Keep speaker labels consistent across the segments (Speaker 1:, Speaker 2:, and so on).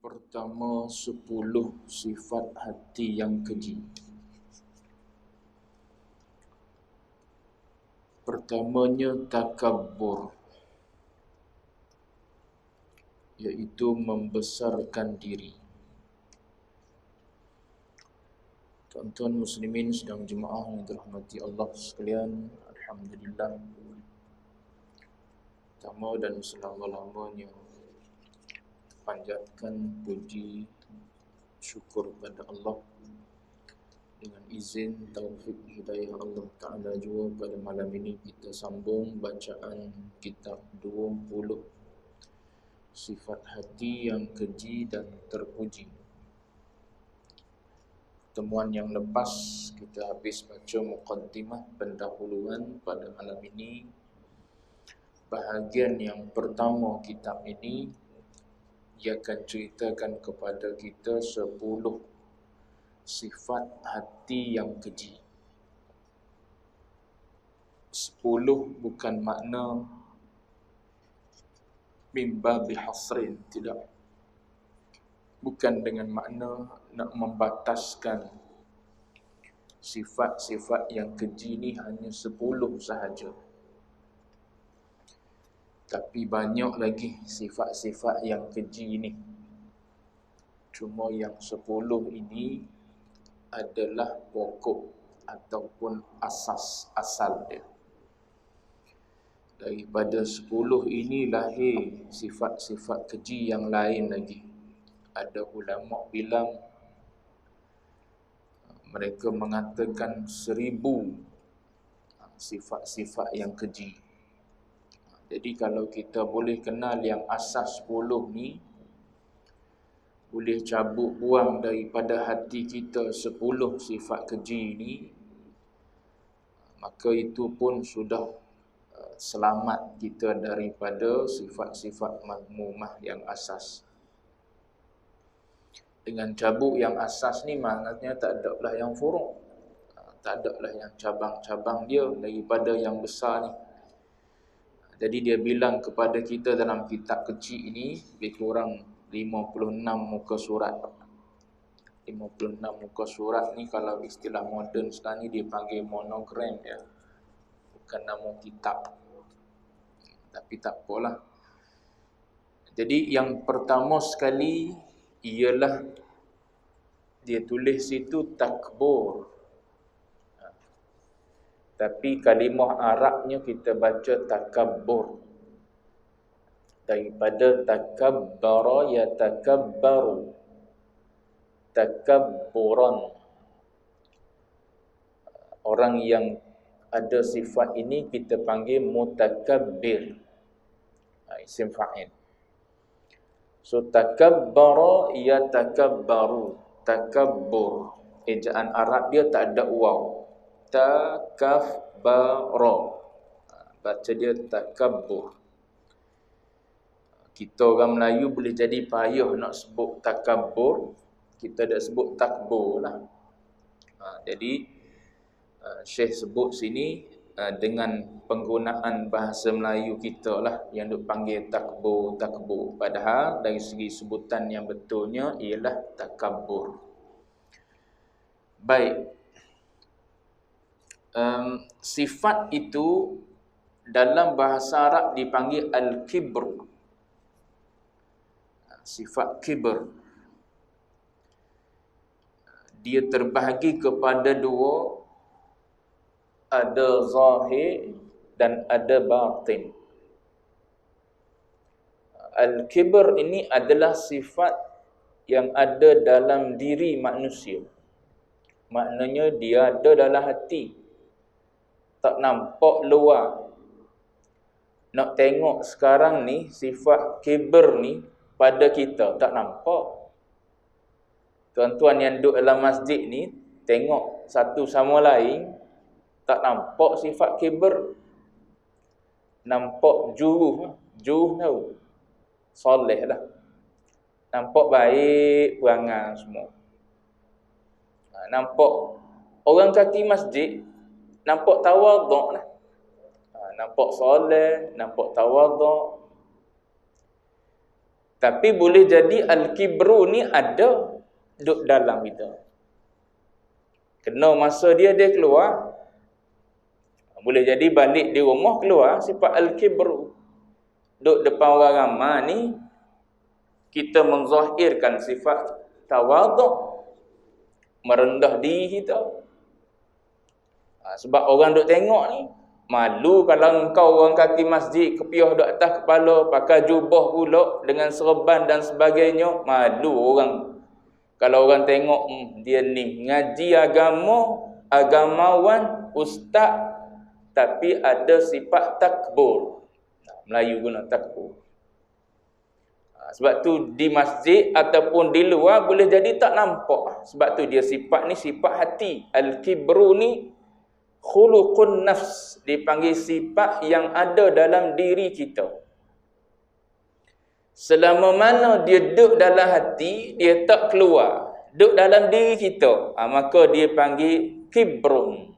Speaker 1: Pertama, 10 sifat hati yang keji. Pertamanya, takabbur, iaitu membesarkan diri. Tuan-tuan muslimin sedang jemaah yang dirahmati Allah sekalian, alhamdulillah. Pertama dan selama-lamanya panjatkan puji syukur pada Allah dengan izin taufik hidayah Allah Ta'ala juga pada malam ini kita sambung bacaan kitab 20 sifat hati yang keji dan terpuji. Pertemuan yang lepas kita habis baca muqaddimah pendahuluan. Pada malam ini bahagian yang pertama kitab ini dia akan ceritakan kepada kita 10 sifat hati yang keji. 10 bukan makna mimba bihasrin, tidak. Bukan dengan makna nak membataskan sifat-sifat yang keji ni hanya 10 sahaja. Tapi banyak lagi sifat-sifat yang keji ini. Cuma yang 10 ini adalah pokok ataupun asal dia. Daripada 10 ini lahir sifat-sifat keji yang lain lagi. Ada ulama bilang mereka mengatakan 1000 sifat-sifat yang keji. Jadi kalau kita boleh kenal yang asas 10 ni, boleh cabut buang daripada hati kita 10 sifat keji ni, maka itu pun sudah selamat kita daripada sifat-sifat mazmumah yang asas. Dengan cabut yang asas ni maknanya tak ada lah yang furu', tak ada lah yang cabang-cabang dia daripada yang besar ni. Jadi dia bilang kepada kita dalam kitab kecil ini, lebih kurang 56 muka surat. 56 muka surat ni kalau istilah moden sekarang ni dia panggil monogram ya. Bukan nama kitab. Tapi tak apalah. Jadi yang pertama sekali ialah dia tulis situ takbur. Tapi kalimah Arabnya kita baca takabbur. Daripada takabbara yatakabbaru. Takabburan. Orang yang ada sifat ini kita panggil mutakabbir. Isim fa'il. So takabbara yatakabbaru. Takabbur. Ejaan Arab dia tak ada waw. Takabara. Baca dia takabbur. Kita orang Melayu boleh jadi payah nak sebut takabbur, kita dah sebut takbur lah. Jadi Syekh sebut sini dengan penggunaan bahasa Melayu kita lah yang duk panggil takbur. Padahal dari segi sebutan yang betulnya ialah takabbur. Baik. Sifat itu dalam bahasa Arab dipanggil al-kibr. Sifat kibr. Dia terbahagi kepada dua. Ada zahir dan ada batin. Al-kibr ini adalah sifat yang ada dalam diri manusia. Maknanya dia ada dalam hati. Tak nampak luar. Nak tengok sekarang ni sifat kibr ni pada kita tak nampak. Tuan-tuan yang duduk dalam masjid ni tengok satu sama lain tak nampak sifat kibr. Nampak juruh tahu. Soleh lah. Nampak baik perangai semua. Nampak orang kaki masjid nampak tawaduk lah. Nampak soleh, nampak tawaduk. Tapi boleh jadi al-kibru ni ada duduk dalam kita. Kena masa dia keluar. Boleh jadi balik di rumah keluar sifat al-kibru. Duduk depan orang ramai ni, kita menzahirkan sifat tawaduk, merendah diri kita. Sebab orang duk tengok ni, malu kalau engkau orang kaki masjid, kepiah duk atas kepala, pakai jubah pula dengan serban dan sebagainya, malu orang. Kalau orang tengok, dia ni ngaji agama, agamawan, ustaz, tapi ada sifat takbur. Melayu guna takbur. Sebab tu di masjid ataupun di luar boleh jadi tak nampak. Sebab tu dia sifat ni sifat hati. Al-kibru ni khuluqun nafs, dipanggil sifat yang ada dalam diri kita. Selama mana dia duduk dalam hati, dia tak keluar, duduk dalam diri kita, maka dia panggil kibrun.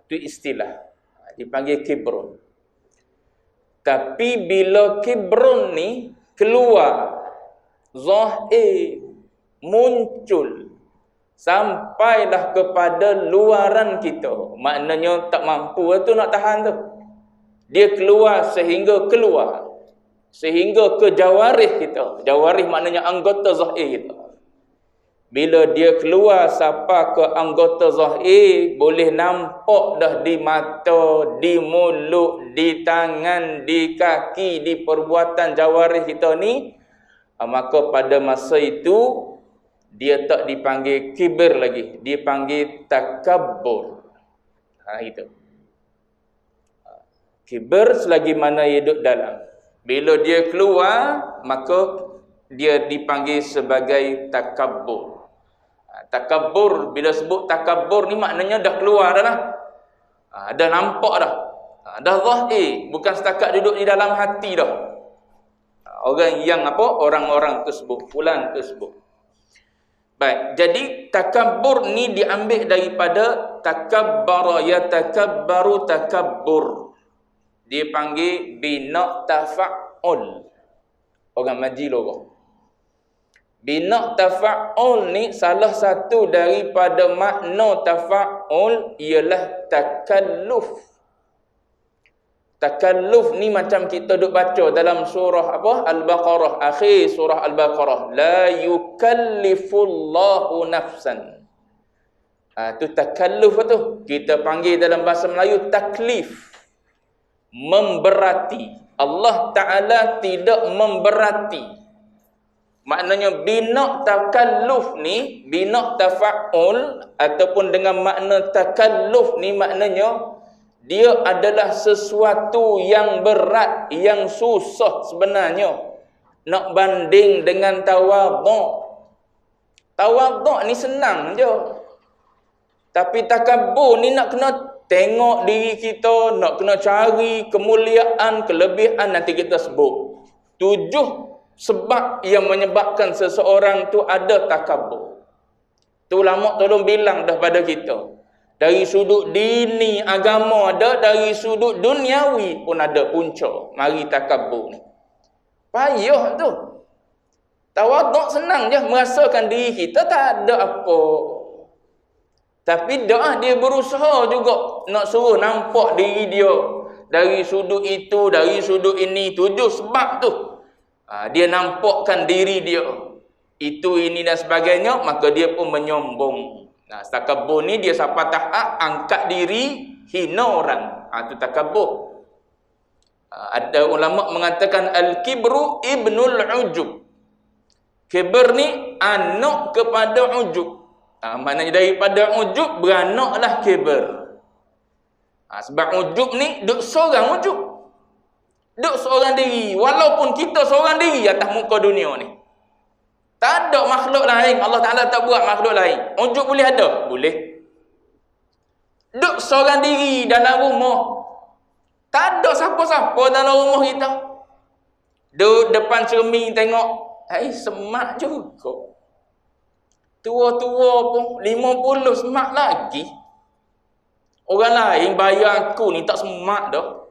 Speaker 1: Itu istilah, dipanggil kibrun. Tapi bila kibrun ni keluar, zahir, muncul, sampailah kepada luaran kita, maknanya tak mampu tu nak tahan tu. Dia keluar sehingga ke jawarih kita. Jawarih maknanya anggota zahir kita. Bila dia keluar sampai ke anggota zahir, boleh nampak dah di mata, di mulut, di tangan, di kaki, di perbuatan jawarih kita ni, maka pada masa itu dia tak dipanggil kibir lagi, dia panggil takabbur. Itu. Kibir selagi mana ia duduk dalam. Bila dia keluar, maka dia dipanggil sebagai takabbur. Takabbur, bila sebut takabbur ni maknanya dah keluar dah lah. Dah nampak dah. Dah zahir, bukan setakat duduk di dalam hati dah. Orang yang apa? Orang-orang tersebut, fulan tersebut. Baik, jadi takabbur ni diambil daripada takabbara, yatakabbaru takabbur. Dia panggil bina tafa'ul. Orang maji lorong. Bina tafa'ul ni salah satu daripada makna tafa'ul ialah takalluf. Takalluf ni macam kita duk baca dalam surah apa? Al-Baqarah, akhir surah Al-Baqarah. La yukallifullahu nafsan. Tu takalluf tu. Kita panggil dalam bahasa Melayu taklif. Memberati. Allah Ta'ala tidak memberati. Maknanya bina takalluf ni, bina tafa'ul ataupun dengan makna takalluf ni maknanya dia adalah sesuatu yang berat, yang susah sebenarnya. Nak banding dengan tawaduk. Tawaduk ni senang je. Tapi takabbur ni nak kena tengok diri kita, nak kena cari kemuliaan, kelebihan, nanti kita sebut 7 sebab yang menyebabkan seseorang tu ada takabbur. Tu ulama tolong bilang dah pada kita. Dari sudut dini, agama ada, dari sudut duniawi pun ada punca. Mari takabbur ni. Payah tu. Tawaduk senang je, merasakan diri kita tak ada apa. Tapi dia berusaha juga nak suruh nampak diri dia. Dari sudut itu, dari sudut ini, 7 sebab tu. Dia nampakkan diri dia. Itu, ini dan sebagainya, maka dia pun menyombong. Takabbur ni dia sampai tahap angkat diri, hina orang. Itu takabbur. Ada ulama mengatakan al-kibru ibnul ujub. Kibir ni anak kepada ujub. Maknanya daripada ujub beranaklah kibir. Sebab ujub ni duk seorang ujub. Duk seorang diri. Walaupun kita seorang diri atas muka dunia ni. Tak ada makhluk lain. Allah Ta'ala tak buat makhluk lain. Ujub boleh ada? Boleh. Duk seorang diri dalam rumah. Tak ada siapa-siapa dalam rumah kita. Duk depan cermin tengok. Semak juga. Tua-tua pun 50 semak lagi. Orang lain bayar aku ni tak semak dah.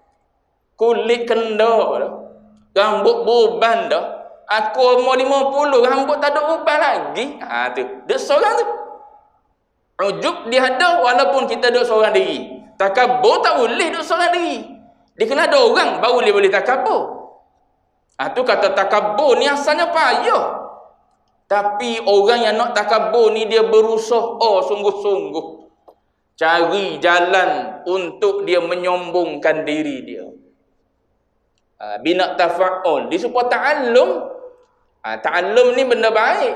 Speaker 1: Kulit kenda dah. Rambut beban dah. Aku umur 50, rambut tak ada ubah lagi. Tu. Duk seorang tu. Ujub dia ada walaupun kita duk seorang diri. Takabur tak boleh duk seorang diri. Dia kena ada orang baru dia boleh takabur. Tu kata takabur ni asalnya payah. Tapi orang yang nak takabur ni dia berusaha sungguh-sungguh cari jalan untuk dia menyombongkan diri dia. Bina tafa'ul. Dia supaya ta'allum. Ta'allum ni benda baik.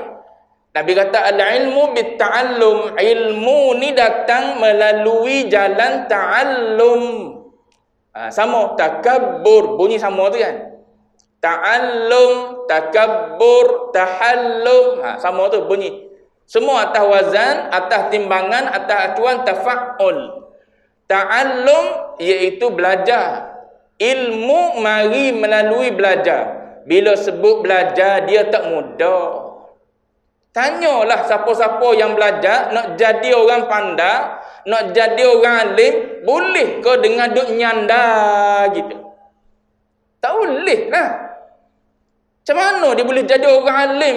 Speaker 1: Nabi kata al-ilmu bit-ta'allum. Ilmu ni datang melalui jalan ta'allum. Sama takabbur, bunyi sama tu kan. Ta'allum, takabbur, tahallum, sama tu bunyi. Semua atas wazan, atas timbangan, atas acuan tafa'ul. Ta'allum iaitu belajar. Ilmu mari melalui belajar. Bila sebut belajar, dia tak mudah. Tanyalah siapa-siapa yang belajar, nak jadi orang pandai, nak jadi orang alim, boleh ke dengan duk nyanda gitu? Tak boleh lah. Macam mana dia boleh jadi orang alim?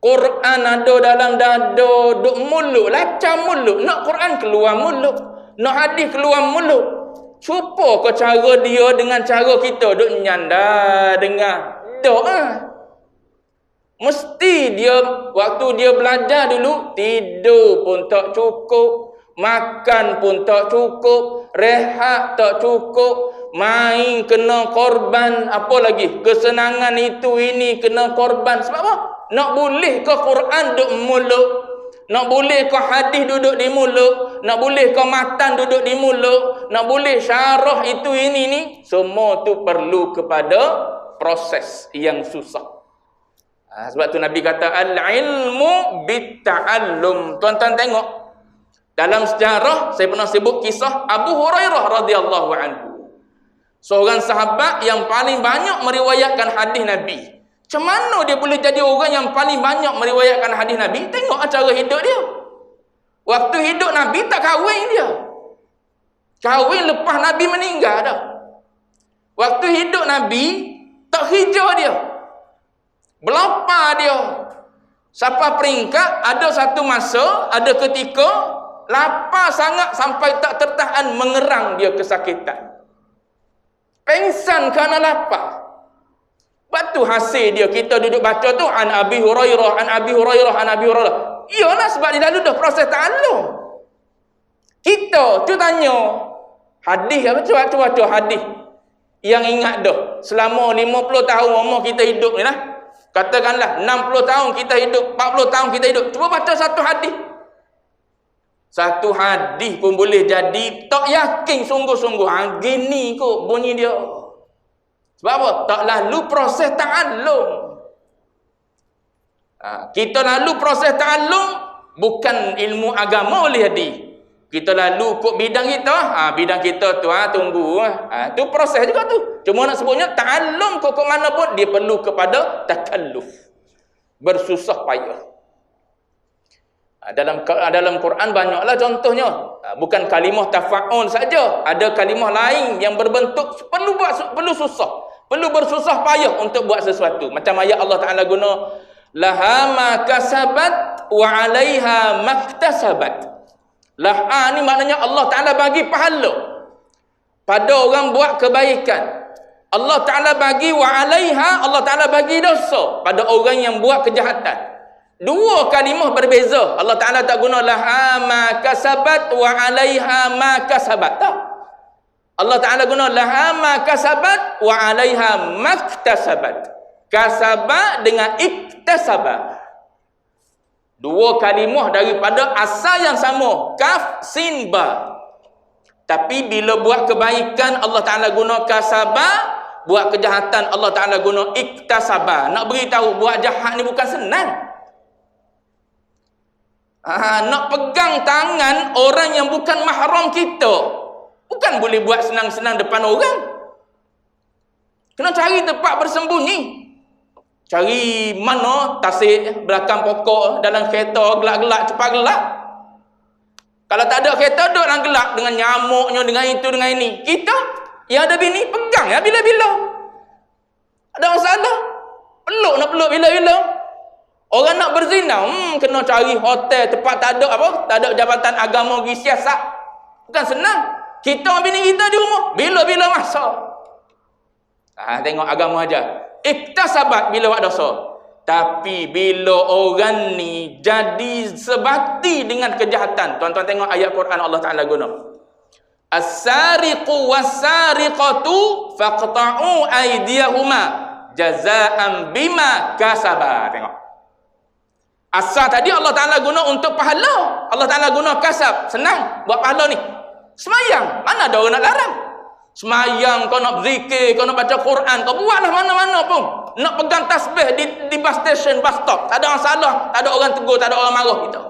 Speaker 1: Quran ada dalam dada, duk mulut, lacam mulut. Nak Quran keluar mulut, nak hadis keluar mulut. Cuba ke cara dia dengan cara kita duk nyanda dengar doa. Mesti dia waktu dia belajar dulu tidur pun tak cukup, makan pun tak cukup, rehat tak cukup, main kena korban, apa lagi kesenangan itu ini kena korban. Sebab apa? Nak boleh ke Quran duk mulut, nak boleh ke hadis duduk di mulut, nak boleh ke matan duduk di mulut, nak boleh syarah itu ini ni, semua tu perlu kepada proses yang susah. Sebab tu Nabi kata al-ilmu bit-ta'allum. Tuan-tuan tengok dalam sejarah, saya pernah sebut kisah Abu Hurairah radhiyallahu anhu. Seorang sahabat yang paling banyak meriwayatkan hadis Nabi. Macam mana dia boleh jadi orang yang paling banyak meriwayatkan hadis Nabi? Tengok cara hidup dia. Waktu hidup Nabi tak kahwin dia. Kahwin lepas Nabi meninggal dah. Waktu hidup Nabi tak hijau dia. Belapar dia. Sampai peringkat ada satu masa, ada ketika lapar sangat sampai tak tertahan, mengerang dia kesakitan. Pengsan kerana lapar. Batu hasil dia kita duduk baca tu an Abi Hurairah, an Abi Hurairah, an Abi Hurairah. Iyalah sebab dia lalu dah proses ta'allum. Kita tu tanya hadis apa cuaca hadis yang ingat dah selama 50 tahun umur kita hidup ni lah. Katakanlah 60 tahun kita hidup, 40 tahun kita hidup. Cuba baca satu hadis. Satu hadis pun boleh jadi tak yakin sungguh-sungguh. Gini kok bunyi dia. Sebab apa? Tak lalu proses ta'allum. Kita lalu proses ta'allum bukan ilmu agama boleh jadi. Kita lalu kok bidang kita, bidang kita tu tunggu. Tu proses juga tu. Cuma nak sebutnya ta'allum kok mana pun dia perlu kepada takalluf. Bersusah payah. Dalam Quran banyaklah contohnya. Bukan kalimah tafa'ul saja, ada kalimah lain yang berbentuk perlu susah. Perlu bersusah payah untuk buat sesuatu. Macam ayat Allah Ta'ala guna laha ma kasabat wa 'alaiha maktasabat. Laha ni maknanya Allah Ta'ala bagi pahala pada orang buat kebaikan. Allah Ta'ala bagi wa 'alaiha, Allah Ta'ala bagi dosa pada orang yang buat kejahatan. Dua kalimah berbeza. Allah Ta'ala tak guna laha ma kasabat wa 'alaiha ma kasabat. Tak. Allah Ta'ala guna laha ma kasabat wa 'alaiha maktasabat. Kasabat dengan iktasabat. Dua kalimah daripada asal yang sama, kaf sin ba. Tapi bila buat kebaikan Allah Ta'ala guna kasabat, buat kejahatan Allah Ta'ala guna iktasabat. Nak beritahu buat jahat ni bukan senang. Nak pegang tangan orang yang bukan mahram kita bukan boleh buat senang-senang depan orang. Kena cari tempat bersembunyi. Cari mana tasik belakang pokok dalam kereta gelak-gelak cepat gelak. Kalau tak ada kereta duduk dalam gelak dengan nyamuknya, dengan itu dengan ini. Kita yang ada bini pegang ya bila-bila. Ada masalah. Peluk nak duduk bila-bila. Orang nak berzina, kena cari hotel, tempat tak ada apa? Tak ada jabatan agama pergi siasat. Bukan senang. Kita bini kita di rumah, bila-bila masa. Tengok agama aja. Iktasabat bila buat dosa. Tapi bila orang ni jadi sebati dengan kejahatan, tuan-tuan tengok ayat Quran Allah Ta'ala guna. As-sariqu was-sariqatu faqta'u aydiyahuma jazaa'an bima kasaba. Tengok. Asal tadi Allah Ta'ala guna untuk pahala. Allah Ta'ala guna kasab. Senang buat pahala ni. Semayang. Mana ada orang nak larang? Semayang, kau nak berzikir, kau nak baca Quran, kau buatlah mana-mana pun. Nak pegang tasbih di bus station, bus stop. Tak ada orang salah, tak ada orang tegur, tak ada orang marah kita.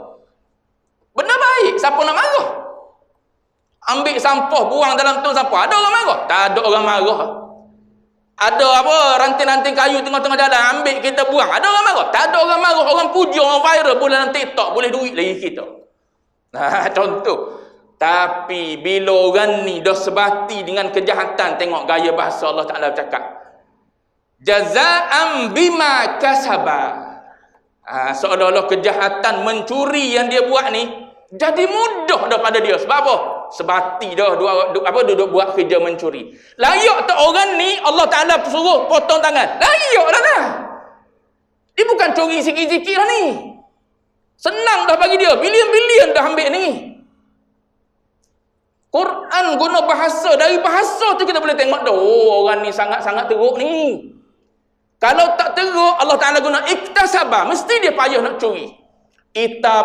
Speaker 1: Benda baik, siapa nak marah? Ambil sampah, buang dalam tong sampah, ada orang marah? Tak ada orang marah. Ada apa, ranting-ranting kayu tengah-tengah jalan, ambil kita buang, ada orang marah? Tak ada orang marah, orang puji, orang viral, boleh dalam TikTok, boleh duit lagi kita. Contoh. Tapi bila orang ni dah sebati dengan kejahatan, tengok gaya bahasa Allah Ta'ala bercakap. Jaza'an bima kasaba. Seolah-olah kejahatan mencuri yang dia buat ni jadi mudah daripada dia. Sebab apa? Sebati dah duduk buat kerja mencuri. Layak tak orang ni Allah Ta'ala suruh potong tangan? Layak lah. Dia bukan curi sikit-sikit lah ni. Senang dah bagi dia. Bilion-bilion dah ambil ni. Quran guna bahasa. Dari bahasa tu kita boleh tengok dah. Oh, orang ni sangat-sangat teruk ni. Kalau tak teruk, Allah Ta'ala guna iktasabah. Mesti dia payah nak curi. Ita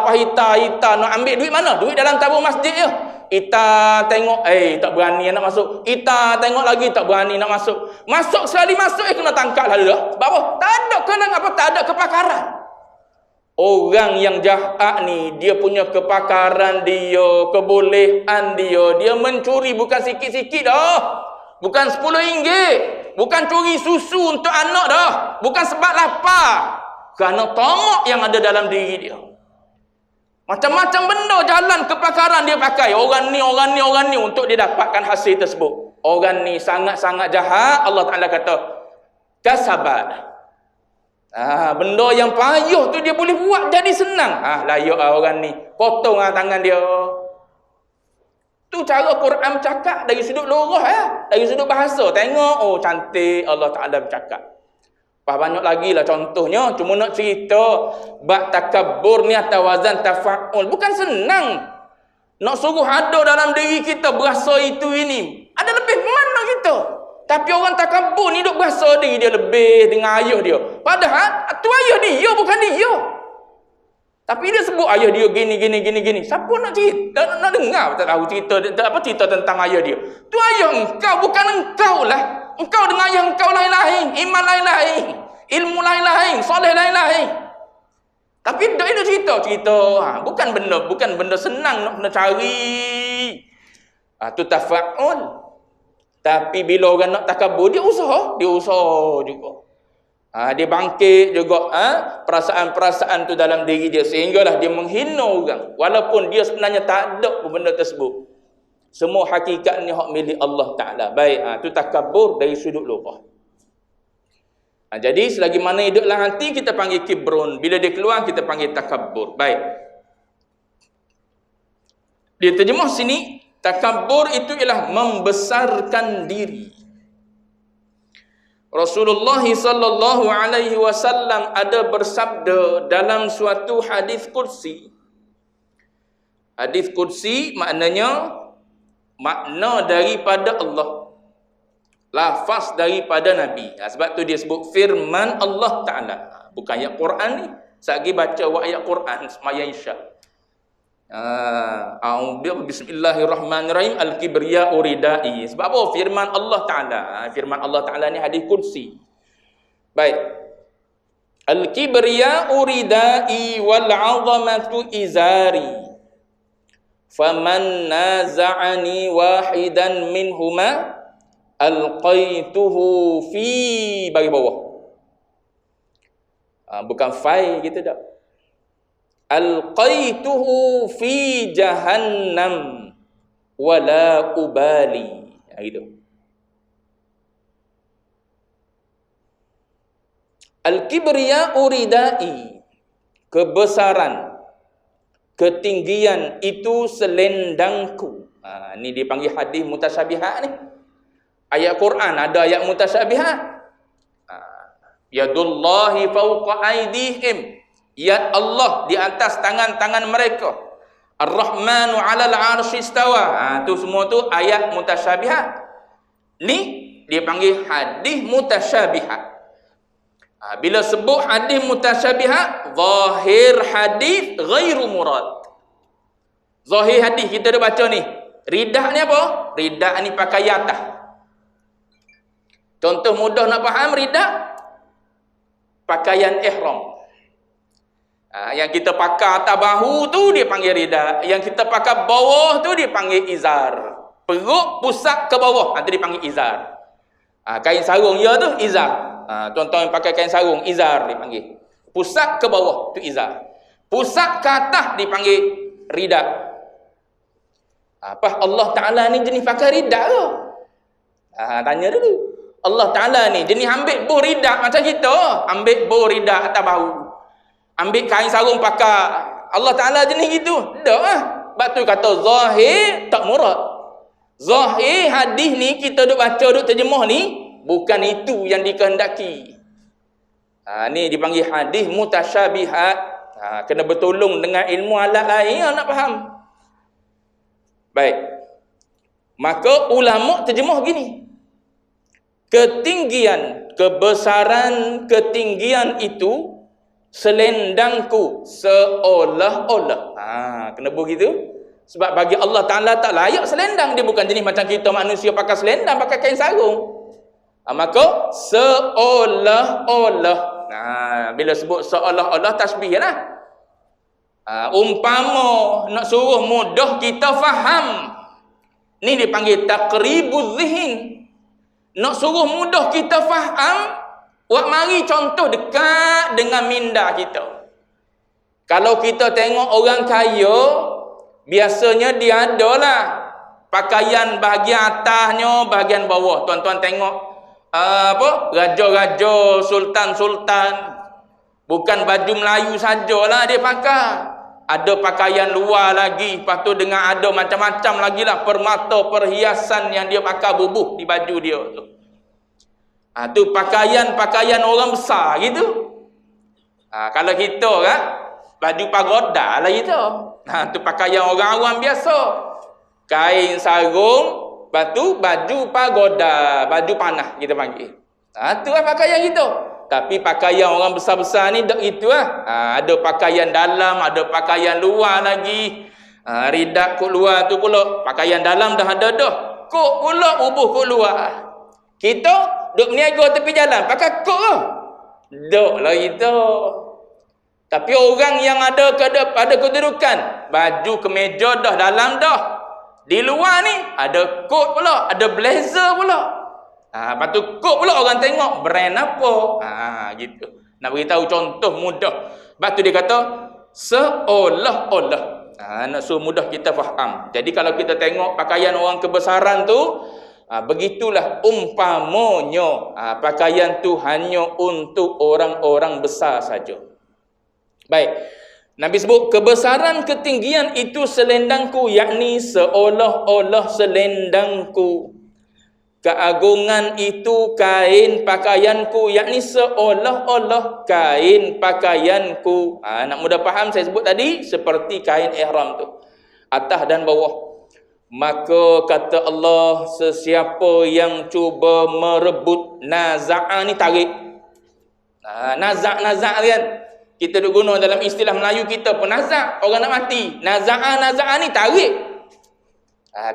Speaker 1: nak ambil duit mana? Duit dalam tabung masjid je. Ita tengok, tak berani nak masuk. Ita tengok lagi, tak berani nak masuk. Masuk sekali masuk, kena tangkap lalu dah. Sebab apa? Tak ada kenang apa, tak ada kepakaran. Orang yang jahat ni, dia punya kepakaran dia, kebolehan dia mencuri bukan sikit-sikit dah. Bukan RM10. Bukan curi susu untuk anak dah. Bukan sebab lapar. Kerana tamak yang ada dalam diri dia. Macam-macam benda jalan kepakaran dia pakai. Orang ni untuk dia dapatkan hasil tersebut. Orang ni sangat-sangat jahat. Allah Ta'ala kata, kasabat. Benda yang payah tu dia boleh buat jadi senang. Layak orang ni. Potong tangan dia. Tu cara Quran bercakap dari sudut lorah dari sudut bahasa. Tengok, cantik Allah Ta'ala bercakap. Banyak lagi lah contohnya. Cuma nak cerita bab takabbur ni atas wazan tafa'ul. Bukan senang. Nak suruh ada dalam diri kita berasa itu ini. Ada lebih mana kita? Tapi orang takabbur ni duk berasa diri dia lebih dengan ayah dia. Padahal tu ayah dia, bukan dia. Tapi dia sebut ayah dia gini. Siapa nak cerita? Nak dengar? Tak tahu cerita tentang ayah dia. Tu ayah engkau, bukan engkau lah. Engkau dengan ayah engkau lain-lain. Iman lain-lain. Ilmu lain-lain. Soleh lain-lain. Tapi dia cerita. Bukan benda senang nak cari. Tu tafa'ul. Tapi bila orang nak takabur, dia usaha juga. Dia bangkit juga perasaan-perasaan tu dalam diri dia, sehinggalah dia menghina orang walaupun dia sebenarnya tak ada pun benda tersebut. Semua hakikat ni hak milik Allah Ta'ala. Baik, tu takabur dari sudut lughah. Jadi selagi mana hidup dalam hati kita panggil kibrun, bila dia keluar kita panggil takabur. Baik. Dia terjemah sini, takabur itu ialah membesarkan diri. Rasulullah sallallahu alaihi wasallam ada bersabda dalam suatu hadis qudsi. Hadis qudsi maknanya makna daripada Allah. Lafaz daripada Nabi. Sebab tu dia sebut firman Allah Ta'ala. Bukan ayat Quran ni. Sagi baca ayat Quran semaya isyak. Bismillahirrahmanirrahim. Al-kibriya uridai. Sebab apa? Firman Allah Ta'ala. Firman Allah Ta'ala ni hadis kursi. Baik. Al-kibriya uridai wal-'azamatu izari. Faman naza'ani wahidan minhuma alqaituhu fi bagi bawah. Bukan fai gitu tak. Alqaituhu fi jahannam wala ubali. Gitu.
Speaker 2: Al-kibriya'u ridai, kebesaran, ketinggian itu selendangku. Ni dipanggil hadis mutasyabihat ni. Ayat Quran ada ayat mutasyabihat. Yadullahi fawqa aydihim, yad Allah di atas tangan-tangan mereka. Ar-Rahmanu 'alal 'arsy istawa. Tu semua tu ayat mutasyabihat. Ni dia panggil hadis mutasyabihat. Bila sebut hadis mutasyabihat, zahir hadis ghairu murad. Zahir hadis kita dah baca ni. Ridah ni apa? Ridah ni pakai atas. Contoh mudah nak faham ridah, pakaian ihram. Yang kita pakai atas bahu tu dia panggil ridah. Yang kita pakai bawah tu dia panggil izar. Perut pusat ke bawah, itu dipanggil izar. Kain sarung ya tu izar. Contoh yang pakai kain sarung, izar dipanggil. Pusat ke bawah tu izar. Pusat ke atas dipanggil ridah. Apa Allah Ta'ala ni jenis pakai ridah ke? Tanya dulu. Allah Ta'ala ni jenis ambil buh ridah macam kita. Ambil buh ridah atas bahu. Ambil kain sarung pakai. Allah Ta'ala jenis gitu. Tak lah. Sebab tu kata zahir tak murad. Zahir hadis ni kita duk baca, duk terjemah ni, bukan itu yang dikehendaki. Ni dipanggil hadis mutasyabihat. Kena bertolong dengan ilmu alat lain nak faham. Baik. Maka ulama terjemah gini. Ketinggian, kebesaran ketinggian itu selendangku seolah-olah. Kena begitu. Sebab bagi Allah Ta'ala tak layak selendang. Dia bukan jenis macam kita manusia pakai selendang, pakai kain sarung. Maka seolah-olah. Bila sebut seolah-olah tasbih lah. Umpama nak suruh mudah kita faham. Ni dipanggil taqribuz zihin. Nak suruh mudah kita faham, buat mari contoh dekat dengan minda kita. Kalau kita tengok orang kaya, biasanya dia adalah pakaian bahagian atasnya, bahagian bawah. Tuan-tuan tengok raja-raja, sultan-sultan, bukan baju Melayu sajalah dia pakai. Ada pakaian luar lagi, lepas tu dengan ada macam-macam lagi lah permata, perhiasan yang dia pakai bubuh di baju dia tu. Tu pakaian-pakaian orang besar gitu. Kalau kita kan, baju pagoda lah itu. Tu pakaian orang awam biasa. Kain sarung, lepas tu baju pagoda, baju panah kita panggil. Tu lah pakaian kita. Tapi pakaian orang besar-besar ni tak itu lah. Ada pakaian dalam, ada pakaian luar lagi. Ridak kot luar tu pula. Pakaian dalam dah ada dah. Kok pula ubuh kot luar. Kita duk meniaga tepi jalan, pakai kok ke? Tak lah itu. Tapi orang yang ada kedudukan, baju kemeja dah dalam dah. Di luar ni ada kot pula, ada blazer pula. Lepas tu kod pula orang tengok brand apa. Gitu. Nak beritahu contoh mudah. Lepas tu dia kata seolah-olah. Nak suruh mudah kita faham. Jadi kalau kita tengok pakaian orang kebesaran tu, begitulah umpamanya. Pakaian tu hanya untuk orang-orang besar saja. Baik. Nabi sebut kebesaran ketinggian itu selendangku, yakni seolah-olah selendangku. Keagungan itu kain pakaianku, yakni seolah-olah kain pakaianku. Nak mudah faham saya sebut tadi, seperti kain ihram tu, atas dan bawah. Maka kata Allah, sesiapa yang cuba merebut, naza'a ni tarik. Nazak kan, kita duk guna dalam istilah Melayu kita pun nazak, orang nak mati. Naza'a ni tarik.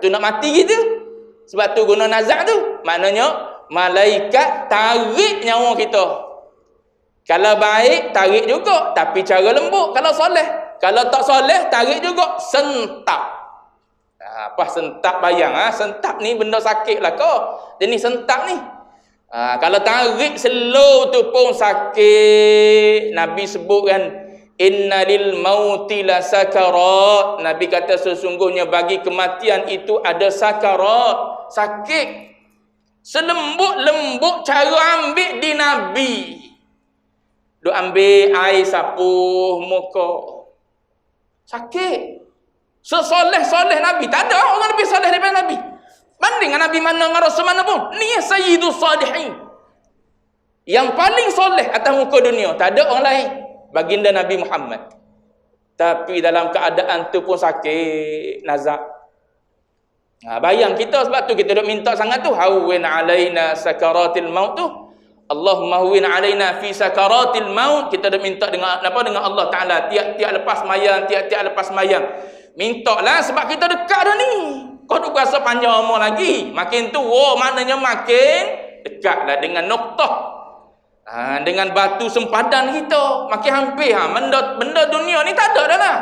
Speaker 2: Tu nak mati gitu. Sebab tu guna nazak tu, maknanya malaikat tarik nyawa kita. Kalau baik, tarik juga, tapi cara lembut. Kalau soleh, kalau tak soleh, tarik juga, sentak. Apa sentak bayang? Sentak ni benda sakit lah kau. Jenis sentak ni. Kalau tarik slow tu pun sakit. Nabi sebut kan, inna lil mauti la sakarat. Nabi kata sesungguhnya bagi kematian itu ada sakarat. Sakit. Selembut-lembut cara ambil di Nabi. Duk ambil air sapuh muka. Sakit. Sesoleh-soleh Nabi. Tak ada orang lebih soleh daripada Nabi. Banding dengan Nabi mana, dengan Rasul mana pun. Ni Sayyidus Salihin. Yang paling soleh atas muka dunia. Tak ada orang lain. Baginda Nabi Muhammad. Tapi dalam keadaan tu pun sakit. Nazak. Bayang kita, sebab tu kita duk minta sangat tu. Hawwin alaina sakaratil maut tu. Allahumma hawwin alaina fi sakaratil maut. Kita duk minta dengan apa, dengan Allah Ta'ala. Tiap-tiap lepas mayang, tiap-tiap lepas mayang. Minta lah sebab kita dekat dah ni. Kau duk berasa panjang umur lagi. Makin tua maknanya makin dekat lah dengan noktah. Dengan batu sempadan kita. Makin hampir. Benda dunia ni tak ada dah lah.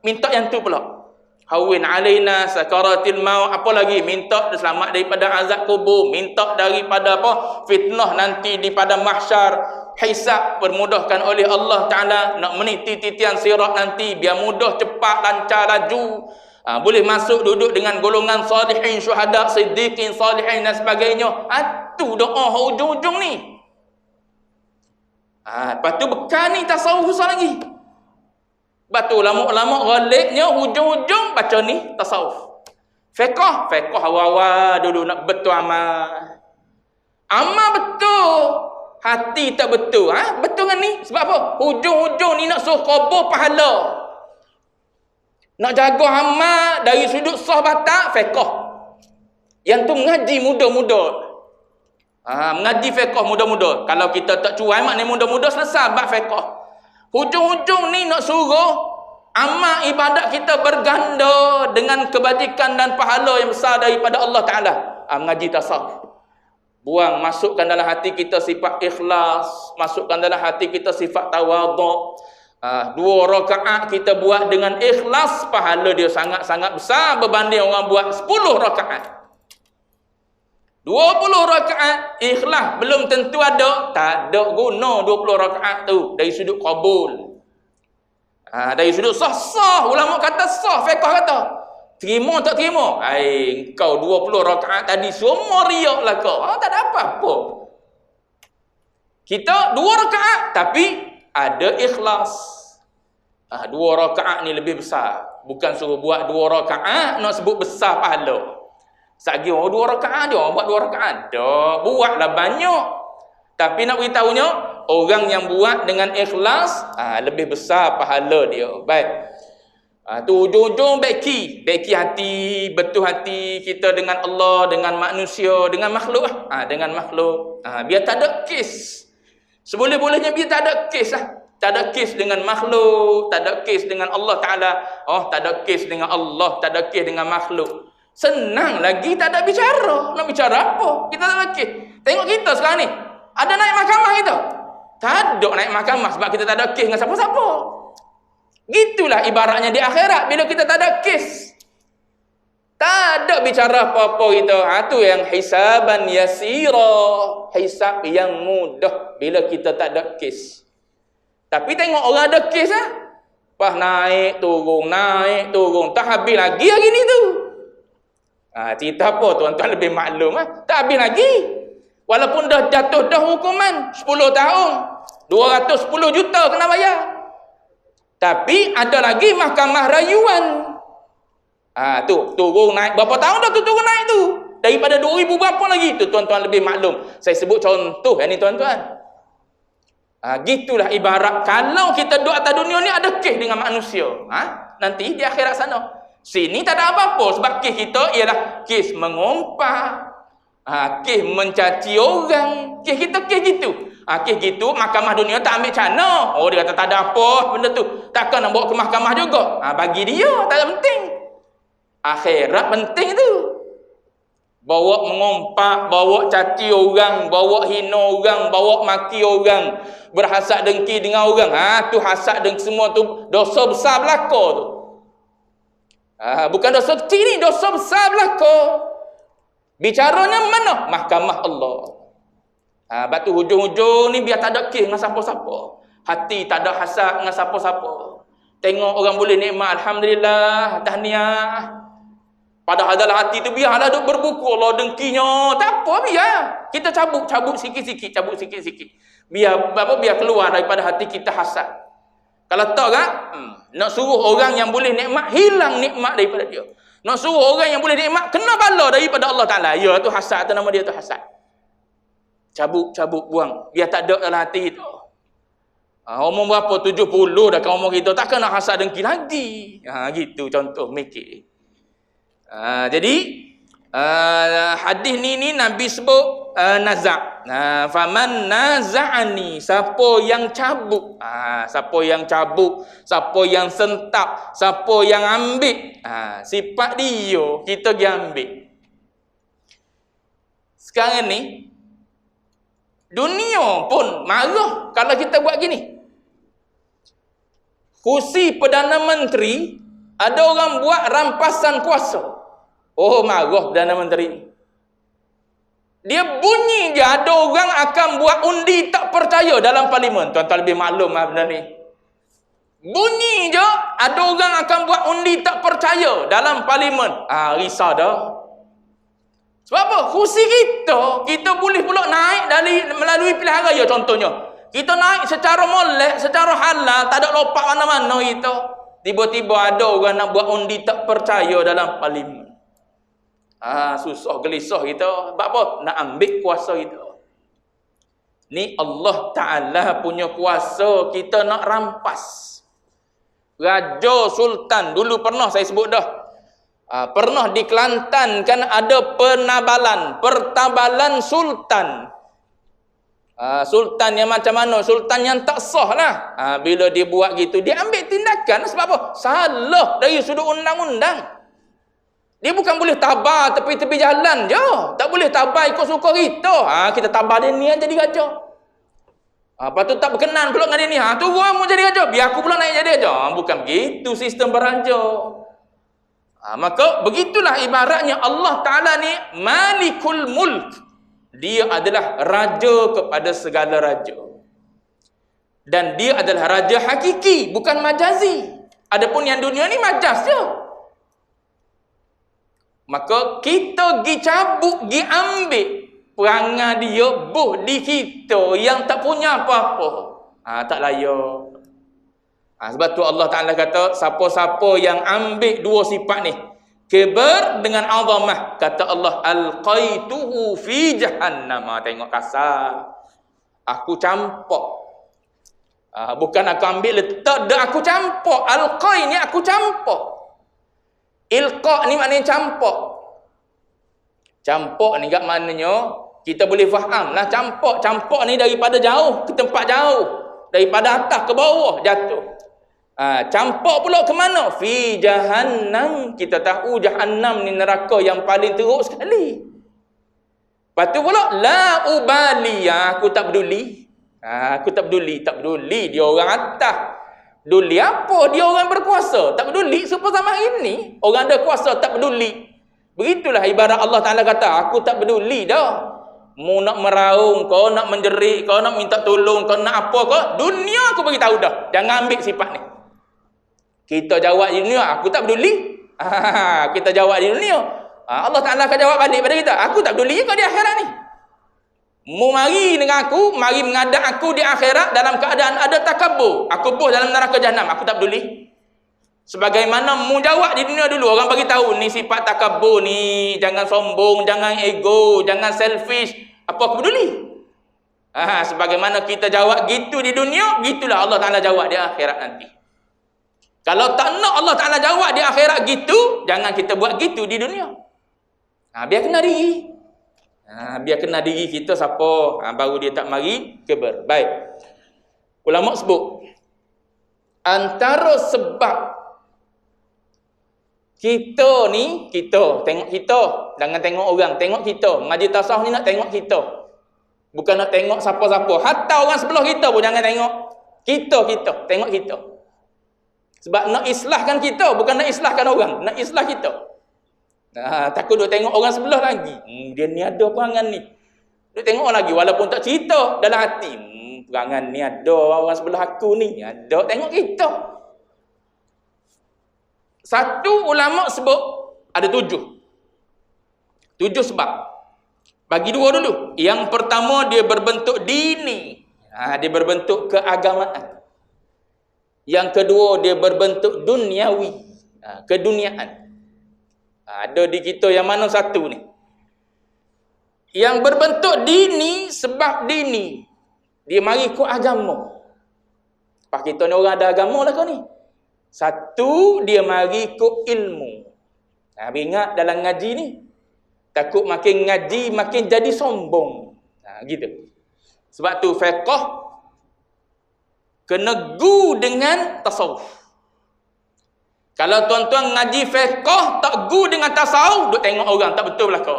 Speaker 2: Minta yang tu pula. Hawwin alaina sakaratil maut. Apa lagi? Minta selamat daripada azab kubur. Minta daripada apa? Fitnah nanti di pada mahsyar. Hisab bermudahkan oleh Allah Ta'ala. Nak meniti titian sirat nanti biar mudah, cepat, lancar, laju. Boleh masuk duduk dengan golongan salihin, syuhada, siddiqin, salihin dan sebagainya. Itu doa hujung-hujung ni. Lepas tu bekal ni tasawuf susah lagi. Lepas tu lama-lama ghaliknya hujung-hujung baca ni tasawuf. Fiqh awal-awal dulu nak betul amal. Amal betul. Hati tak betul. Betul kan ni? Sebab apa? Hujung-hujung ni nak suruh kubur pahala. Nak jaga amal dari sudut sah batak, fiqh. Yang tu mengaji muda-muda. Mengaji fiqh muda-muda. Kalau kita tak cuai maknanya muda-muda selesai bab fiqh. Hujung-hujung ni nak suruh amal ibadat kita berganda dengan kebajikan dan pahala yang besar daripada Allah Ta'ala. Mengaji tasawuf. Buang, masukkan dalam hati kita sifat ikhlas, masukkan dalam hati kita sifat tawaduk. 2 rakaat kita buat dengan ikhlas, pahala dia sangat-sangat besar berbanding orang buat 10 rakaat. 20 rakaat ikhlas belum tentu ada, tak ada guna 20 rakaat tu dari sudut qabul. Dari sudut sah, ulama kata sah, fiqh kata terima tak terima? Engkau 20 rakaat tadi semua riak lah kau. Tak ada apa-apa. Kita 2 rakaat tapi ada ikhlas. 2 rakaat ni lebih besar. Bukan suruh buat 2 rakaat nak sebut besar pahala. Sagi 2 rakaat dia buat 2 rakaat. Dah buatlah banyak. Tapi nak beritahunya orang yang buat dengan ikhlas lebih besar pahala dia. Baik. Tu ujung-ujung baiki hati, betul hati kita dengan Allah, dengan manusia, dengan makhluk dengan makhluk. Biar tak ada kes. Seboleh-bolehnya biar tak ada kes lah. Tak ada kes dengan makhluk, tak ada kes dengan Allah Ta'ala. Tak ada kes dengan Allah, tak ada kes dengan makhluk. Senang lagi tak ada bicara. Nak bicara apa? Kita tak ada kes. Tengok kita sekarang ni. Ada naik mahkamah kita? Tak ada naik mahkamah sebab kita tak ada kes dengan siapa-siapa. Gitulah ibaratnya di akhirat bila kita tak ada kes. Tak ada bicara apa-apa kita. Tu yang hisaban yasira. Hisab yang mudah bila kita tak ada kes. Tapi tengok orang ada kes Pas naik turun. Tak habis lagi hari ni tu. Cerita apa tuan-tuan lebih maklum Tak habis lagi. Walaupun dah jatuh dah hukuman 10 tahun. 210 juta kena bayar. Tapi ada lagi mahkamah rayuan. Tu turun naik. Berapa tahun dah tu turun naik tu? Daripada 2000 berapa lagi? Tu tuan-tuan lebih maklum. Saya sebut contoh ni tuan-tuan. Gitulah ibarat kalau kita duduk atas dunia ni ada kes dengan manusia. Nanti di akhirat sana. Sini tak ada apa-apa sebab kes kita ialah kes mengumpat. Kes mencaci orang. Kes kita kes gitu. Kes gitu mahkamah dunia tak ambil cana. Dia kata tak ada apa benda tu. Takkan nak bawa ke mahkamah juga. Bagi dia tak ada penting. Akhirat penting tu. Bawa mengumpat, bawa caci orang, bawa hina orang, bawa maki orang, berhasad dengki dengan orang. Tu hasad dengki semua tu dosa besar belaka tu. Bukan dosa kecil ni, dosa besar belaka. Bicaranya mana? Mahkamah Allah. Batu hujung-hujung ni biar tak ada kes dengan siapa-siapa. Hati tak ada hasad dengan siapa-siapa. Tengok orang boleh nikmat, alhamdulillah, tahniah. Padahal dalam hati tu biarlah duk berbuku Allah dengkinya. Tak apa biar. Kita cabut sikit-sikit. Biar keluar daripada hati kita hasad. Kalau tak kan, nak suruh orang yang boleh nikmat, hilang nikmat daripada dia. Nak suruh orang yang boleh nikmat, kena bala daripada Allah Ta'ala. Ya, tu hasad, tu nama dia tu hasad. Cabut, buang. Biar tak ada dalam hati tu. Umur berapa? 70 dah kan umur kita. Takkan nak hasad dengki lagi. Gitu contoh, mikir. Jadi, hadis ni Nabi sebut nazak. Faman naza'ani, siapa yang cabut, siapa yang cabut, siapa yang sentap, siapa yang ambil, sifat dia kita pergi ambil. Sekarang ni dunia pun marah kalau kita buat gini. Kursi Perdana Menteri, ada orang buat rampasan kuasa. Oh, marah Perdana Menteri. Dia bunyi je ada orang akan buat undi tak percaya dalam parlimen. Tuan-tuan lebih maklum lah benda ni. Bunyi je ada orang akan buat undi tak percaya dalam parlimen. Risau dah. Sebab apa? Kursi kita boleh pula naik melalui pilihan raya contohnya. Kita naik secara molek, secara halal, tak ada lopak mana-mana kita. Tiba-tiba ada orang nak buat undi tak percaya dalam parlimen. Susah gelisah kita. Sebab apa? Nak ambil kuasa kita. Ni Allah Ta'ala punya kuasa kita nak rampas. Raja Sultan, dulu pernah saya sebut dah. Pernah di Kelantan kan ada pertabalan Sultan. Sultan yang macam mana? Sultan yang tak sah lah. Bila dia buat gitu, dia ambil tindakan. Sebab apa? Salah dari sudut undang-undang. Dia bukan boleh tabah tepi-tepi jalan je. Tak boleh tabah ikut suka kita. Kita tabah dia ni jadi raja. Lepas tu tak berkenan pula dengan dia ni. Tu gua mau jadi raja. Biar aku pula naik jadi raja. Bukan begitu sistem beraja. Maka begitulah ibaratnya Allah Ta'ala ni Malikul Mulk. Dia adalah raja kepada segala raja. Dan dia adalah raja hakiki, bukan majazi. Adapun yang dunia ni majaz je. Maka kita pergi cabut, pergi ambil perangai dia, buh di kita yang tak punya apa-apa. Tak layak. Sebab tu Allah Ta'ala kata, siapa-siapa yang ambil dua sifat ni, kibar dengan azamah, kata Allah, alqaituhu fi jahannam. Tengok kasar. Aku campak. Bukan aku ambil letak, dah aku campak. Alqai ni aku campak. Ilqa ni maknanya campak. Campak ni kat maknanya kita boleh faham lah campak. Campak ni daripada jauh ke tempat jauh, daripada atas ke bawah jatuh. Campak pula ke mana? Fi jahannam. Kita tahu jahannam ni neraka yang paling teruk sekali. Lepas tu pula la ubali, aku tak peduli. Aku tak peduli dia orang atas. Peduli apa? Dia orang berkuasa. Tak peduli. Supaya zaman ini orang ada kuasa tak peduli. Begitulah ibarat Allah Ta'ala kata, aku tak peduli dah. Mu nak meraung kau, nak menjerit kau, nak minta tolong kau, nak apa kau, dunia aku bagi tahu dah. Jangan ambil sifat ni. Kita jawab di dunia, aku tak peduli. Kita jawab di dunia, Allah Ta'ala akan jawab balik pada kita, aku tak peduli kau di akhirat ni. Mu mari dengan aku, mari mengadap aku di akhirat dalam keadaan ada takabur. Aku buh dalam neraka jahanam, aku tak peduli. Sebagaimana mu jawab di dunia dulu, orang bagi tahu ni sifat takabur ni, jangan sombong, jangan ego, jangan selfish. Apa aku peduli? Sebagaimana kita jawab gitu di dunia, gitulah Allah Ta'ala jawab di akhirat nanti. Kalau tak nak Allah Ta'ala jawab di akhirat gitu, jangan kita buat gitu di dunia. Biar kena diri. Biar kena diri kita siapa, baru dia tak mari kibar. Baik. Ulama sebut antara sebab kita ni, kita tengok kita, jangan tengok orang, tengok kita. Mengaji tasawuf ni nak tengok kita. Bukan nak tengok siapa-siapa. Hatta orang sebelah kita pun jangan tengok. Kita, tengok kita. Sebab nak islahkan kita, bukan nak islahkan orang, nak islah kita. Takut duk tengok orang sebelah lagi. Dia ni ada perangan ni. Duk tengok lagi walaupun tak cerita dalam hati. Perangan ni ada orang sebelah aku ni. Ada, tengok kita. Satu ulama sebut ada 7 sebab. Bagi 2 dulu. Yang pertama dia berbentuk dini. Dia berbentuk keagamaan. Yang kedua, dia berbentuk duniawi, keduniaan. Ada di kita yang mana satu ni? Yang berbentuk dini, sebab dini dia mari ikut agama. Pak kita ni orang ada agama lah kau ni. Satu, dia mari ikut ilmu. Ingat dalam ngaji ni, takut makin ngaji makin jadi sombong. Gitu. Sebab tu fiqh kena gu dengan tasawuf. Kalau tuan-tuan ngaji fiqh tak gu dengan tasawuf, duk tengok orang tak betul belaka.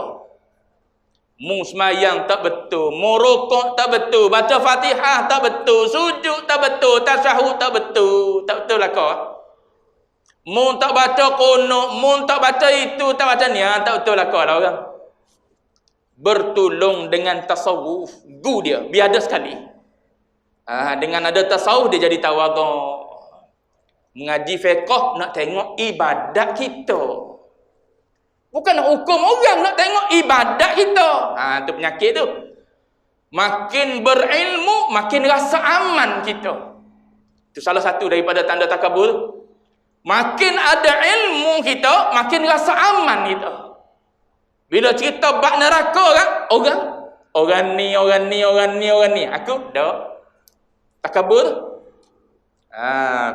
Speaker 2: Mu semayang tak betul, mu rukuk tak betul, baca Fatihah tak betul, sujud tak betul, tasyahud tak betul belaka. Mu tak baca qunut, mu tak baca itu, tak baca ni, tak betul belaka lah orang. Bertolong dengan tasawuf, gu dia biada sekali. Dengan ada tasawuf dia jadi tawadhu. Mengaji fiqh nak tengok ibadat kita, bukan nak hukum orang, nak tengok ibadat kita. Tu penyakit tu. Makin berilmu makin rasa aman kita. Itu salah satu daripada tanda takabur. Makin ada ilmu kita, makin rasa aman kita. Bila cerita bab neraka kan, orang ni, aku dak takabur.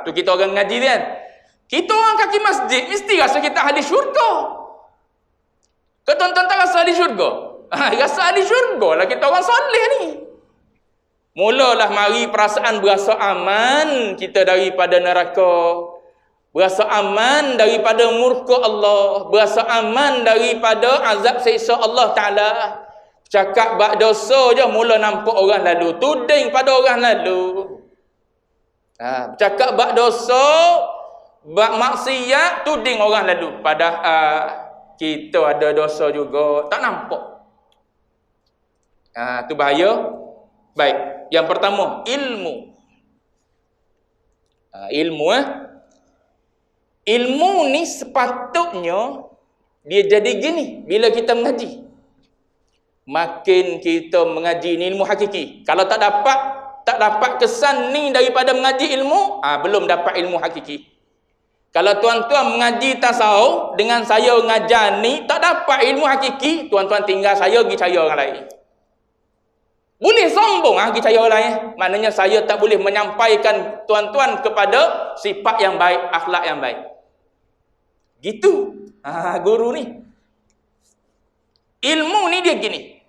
Speaker 2: Tu kita orang ngaji kan. Kita orang kaki masjid mesti rasa kita ahli syurga. Tuan-tuan tak rasa ahli syurga? Rasa ahli syurga lah kita orang soleh ni. Mulalah mari perasaan berasa aman kita daripada neraka. Berasa aman daripada murka Allah, berasa aman daripada azab siksa Allah Ta'ala. Cakap bab dosa je mula nampak orang lalu, tuding pada orang lalu. Cakap bab dosa, bab maksiat, tuding orang lalu. Padahal kita ada dosa juga, tak nampak. Tu bahaya. Baik, yang pertama, ilmu. Ilmu ni sepatutnya dia jadi gini bila kita mengaji. Makin kita mengaji ni ilmu hakiki. Kalau tak dapat kesan ni daripada mengaji ilmu, belum dapat ilmu hakiki. Kalau tuan-tuan mengaji tasawuf dengan saya ngajar ni tak dapat ilmu hakiki, tuan-tuan tinggal saya pergi cari orang lain. Boleh sombong pergi cari orang lain. Maknanya saya tak boleh menyampaikan tuan-tuan kepada sifat yang baik, akhlak yang baik. Gitu. Guru ni. Ilmu ni dia gini.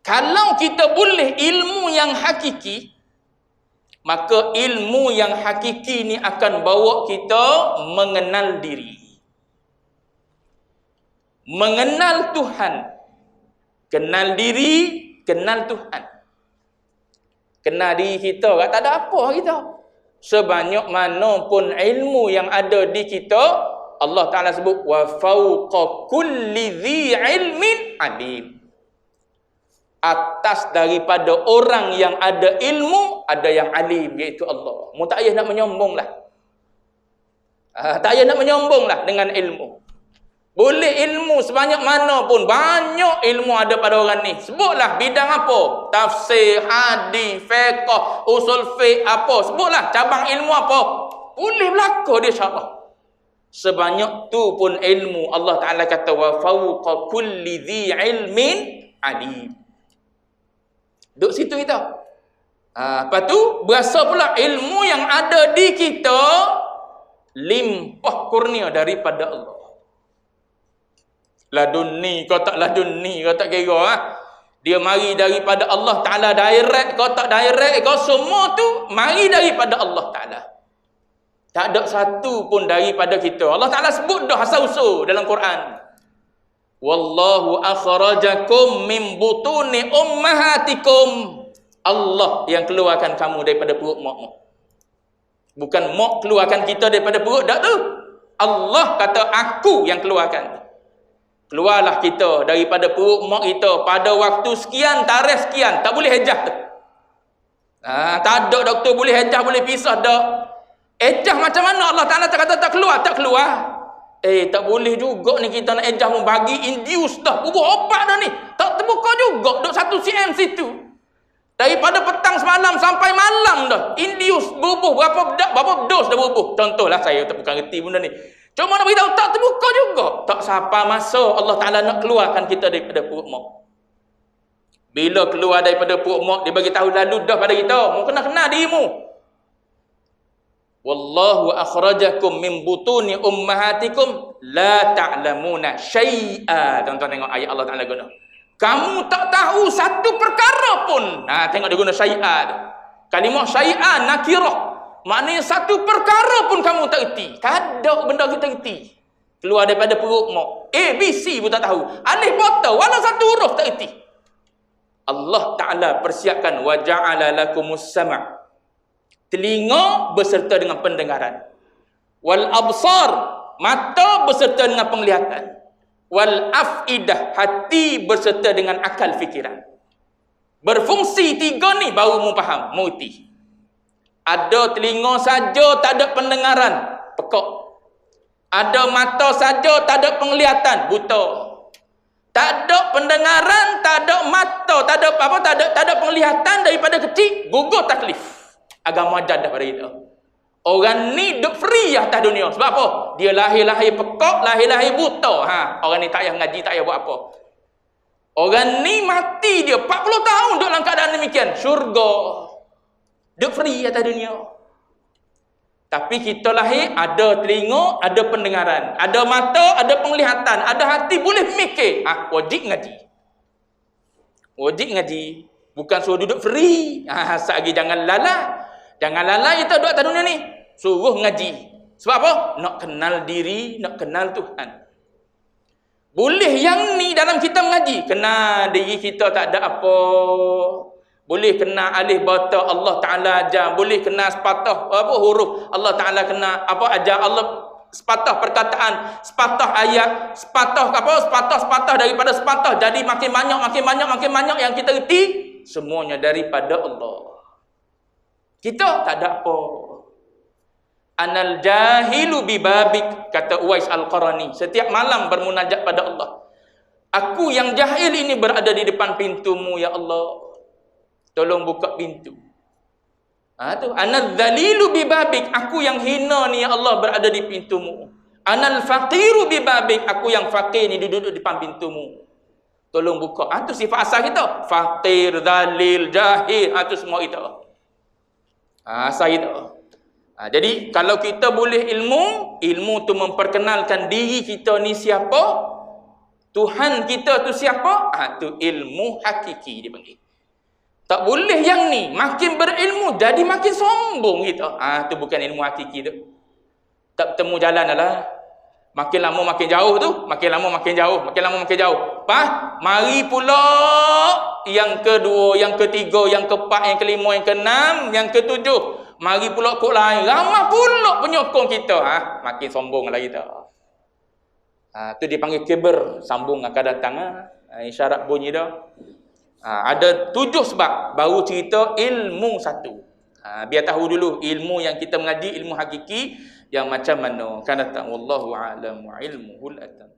Speaker 2: Kalau kita boleh ilmu yang hakiki, maka ilmu yang hakiki ni akan bawa kita mengenal diri. Mengenal Tuhan. Kenal diri, kenal Tuhan. Kenal diri kita, tak ada apa kita. Sebanyak mana pun ilmu yang ada di kita, Allah Ta'ala sebut wa fawqa kulli dhi ilmin alim. Atas daripada orang yang ada ilmu, ada yang alim, iaitu Allah. Mu tak payah nak menyombong lah. Tak payah nak menyombong lah dengan ilmu. Boleh ilmu sebanyak mana pun, banyak ilmu ada pada orang ni. Sebutlah bidang apa? Tafsir, hadis, fiqh, usul fiqh, apa? Sebutlah cabang ilmu apa? Boleh berlaku dia insya-Allah. Sebanyak tu pun ilmu, Allah Ta'ala kata wa fawqa kulli dhi ilmin alim. Duduk situ kita. Lepas tu berasa pula ilmu yang ada di kita limpah kurnia daripada Allah. Ladunni kau tak ladunni kau tak kira. Dia mari daripada Allah Ta'ala direct kau tak direct kau, semua tu mari daripada Allah Ta'ala. Tak ada satu pun daripada kita. Allah Ta'ala sebut dah asal-usul dalam Quran. Wallahu akhrajakum min butuni ummahatikum. Allah yang keluarkan kamu daripada perut mak-mak. Bukan mak keluarkan kita daripada perut, tak tu. Allah kata aku yang keluarkan. Keluarlah kita daripada perut mak kita pada waktu sekian, tarikh sekian. Tak boleh hejah tu. Tak ada doktor boleh hejah, boleh pisah tak. Ejah macam mana Allah Ta'ala kata tak keluar? Tak keluar. Tak boleh juga ni kita nak ejah bagi induce dah. Bubuh obat dah ni. Tak terbuka juga. Duk 1 cm situ. Daripada petang semalam sampai malam dah. Indius bubuh berapa dos dah bubuh. Contohlah saya tak bukan reti benda ni. Cuma nak beritahu tak terbuka juga. Tak sampai masa Allah Ta'ala nak keluarkan kita daripada perut mak. Bila keluar daripada perut mak, dia bagi tahu lalu dah pada kita. Mu kena dirimu. Wallahu akhrajakum min butuni ummahatikum la ta'lamuna syai'a. Tuan-tuan tengok ayat Allah Ta'ala guna. Kamu tak tahu satu perkara pun. Tengok dia guna syai'a tu. Kalimah syai'a nakirah. Maknanya satu perkara pun kamu tak erti. Tak ada benda kita erti. Keluar daripada perut mak. A, B, C pun tak tahu. Alif pun tahu. Walau satu huruf tak erti. Allah Ta'ala persiapkan. Wa ja'ala lakumus sama'. Telinga berserta dengan pendengaran. Wal absar. Mata berserta dengan penglihatan. Wal af'idah. Hati berserta dengan akal fikiran. Berfungsi tiga ni baru mu faham, mu erti. Ada telinga saja tak ada pendengaran, pekak. Ada mata saja tak ada penglihatan, buta. Tak ada pendengaran, tak ada mata, tak ada penglihatan daripada kecil, gugur taklif. Agama ajar dah pada kita. Orang ni duk free atas dunia. Sebab apa? Dia lahir-lahir pekak, lahir-lahir buta. Orang ni tak payah ngaji, tak payah buat apa. Orang ni mati dia 40 tahun duk dalam keadaan demikian. Syurga. Duk free atas dunia. Tapi kita lahir ada telinga, ada pendengaran, ada mata, ada penglihatan, ada hati, boleh mikir. Wajib ngaji. Wajib ngaji. Bukan suruh duduk free. Lagi jangan lalai. Jangan lalai kita duduk atas dunia ni. Suruh ngaji. Sebab apa? Nak kenal diri, nak kenal Tuhan. Boleh yang ni dalam kita mengaji. Kenal diri kita tak ada apa. Boleh kena alif bata Allah Ta'ala ajar. Boleh kena sepatah huruf Allah Ta'ala kena ajar Allah, sepatah perkataan, sepatah ayat, sepatah daripada sepatah. Jadi makin banyak yang kita erti, semuanya daripada Allah. Kita tak ada apa. Anal jahilu bibabik, kata Uwais Al-Qarani. Setiap malam bermunajat pada Allah. Aku yang jahil ini berada di depan pintumu, ya Allah. Tolong buka pintu. Tu. Anal dhalilu bibabik, aku yang hina ni, ya Allah, berada di pintumu. Anal faqiru bibabik, aku yang fakir ni duduk di depan pintumu. Tolong buka. Tu sifat asal kita. Faqir, dhalil, jahil. Tu semua kita. Asal kita. Jadi kalau kita boleh ilmu tu memperkenalkan diri kita ni siapa, Tuhan kita tu siapa, tu ilmu hakiki dia panggil. Tak boleh yang ni, makin berilmu jadi makin sombong kita. Tu bukan ilmu hakiki tu. Tak bertemu jalan adalah. Makin lama makin jauh tu, makin lama makin jauh. Mari pula yang kedua, yang ketiga, yang keempat, yang kelima, yang keenam, yang ketujuh. Mari pula kok lain. Ramai pula penyokong kita. Makin sombong lah kita. Tu dipanggil kiber. Sambung akan datang. Isyarat bunyi dah. Ada 7 sebab baru cerita ilmu satu. Biar tahu dulu ilmu yang kita mengaji, ilmu hakiki yang macam mana. Kan datang. Wallahu a'lam wa ilmuhul atam.